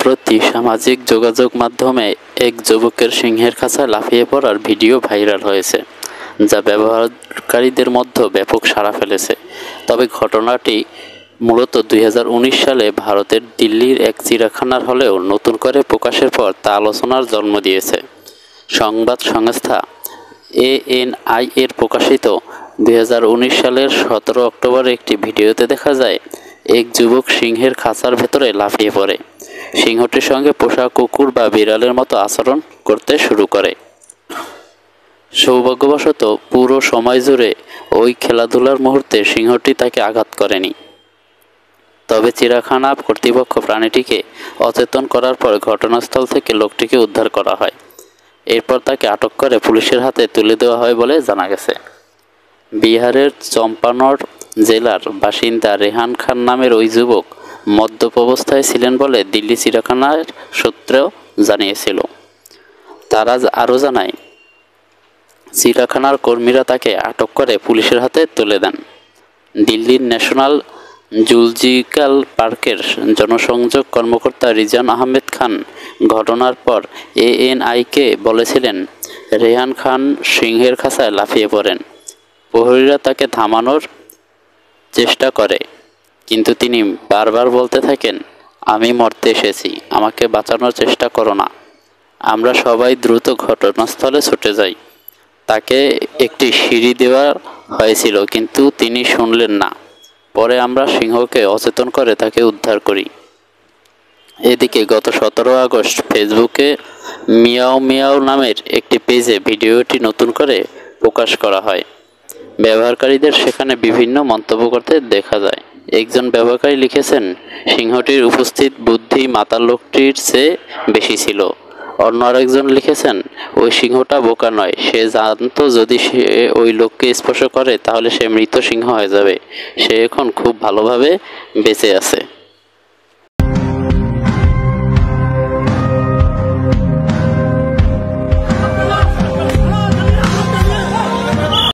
সম্প্রতি সামাজিক যোগাযোগ মাধ্যমে এক যুবকের সিংহের খাঁচায় লাফিয়ে পড়ার ভিডিও ভাইরাল হয়েছে, যা ব্যবহারকারীদের মধ্যে ব্যাপক সাড়া ফেলেছে। তবে ঘটনাটি মূলত 2019 সালে ভারতের দিল্লির এক চিড়িয়াখানার হলেও নতুন করে প্রকাশের পর তা আলোচনার জন্ম দিয়েছে। সংবাদ সংস্থা ANI এর প্রকাশিত 2019 সালের 17 অক্টোবর একটি ভিডিওতে দেখা যায় এক যুবক সিংহের খাঁচার ভেতরে লাফিয়ে পড়ে। সিংহটির সঙ্গে পোষা কুকুর বা বিড়ালের মতো আচরণ করতে শুরু করে। সৌভাগ্যবশত পুরো সময় জুড়ে ওই খেলাধুলার মুহূর্তে সিংহটি তাকে আঘাত করেনি। তবে চিড়িয়াখানা কর্তৃপক্ষ প্রাণীটিকে অচেতন করার পর ঘটনাস্থল থেকে লোকটিকে উদ্ধার করা হয়। এরপর তাকে আটক করে পুলিশের হাতে তুলে দেওয়া হয় বলে জানা গেছে। বিহারের চম্পানর জেলার বাসিন্দা রেহান খান নামের ওই যুবক মদ্যপ অবস্থায় ছিলেন বলে দিল্লি চিড়িয়াখানার সূত্রেও জানিয়েছিল। তারা আরও জানায়, চিড়িয়াখানার কর্মীরা তাকে আটক করে পুলিশের হাতে তুলে দেন। দিল্লির ন্যাশনাল জুলজিক্যাল পার্কের জনসংযোগ কর্মকর্তা রিজান আহমেদ খান ঘটনার পর ANI-কে বলেছিলেন, রেহান খান সিংহের খাঁচায় লাফিয়ে পড়েন। প্রহরীরা তাকে থামানোর চেষ্টা করে, কিন্তু তিনি বারবার বলতে থাকেন, আমি মরতে এসেছি, আমাকে বাঁচানোর চেষ্টা করো না। আমরা সবাই দ্রুত ঘটনাস্থলে ছুটে যাই। তাকে একটি সিঁড়ি দেওয়া হয়েছিল, কিন্তু তিনি শুনলেন না। পরে আমরা সিংহকে অচেতন করে তাকে উদ্ধার করি। এদিকে গত 17 আগস্ট ফেসবুকে মিয়াও মিয়াও নামের একটি পেজে ভিডিওটি নতুন করে প্রকাশ করা হয়। ব্যবহারকারীদের সেখানে বিভিন্ন মন্তব্য করতে দেখা যায়। একজন ব্যবহারকারী লিখেছেন, সিংহটির উপস্থিত বুদ্ধি মাতাল লোকটির চেয়ে বেশি ছিল। অন্য আরেকজন লিখেছেন, ওই সিংহটা বোকা নয়, সে জানতো যদি সে ওই লোককে স্পর্শ করে তাহলে সে মৃত সিংহ হয়ে যাবে। সে এখন খুব ভালোভাবে বেঁচে আছে।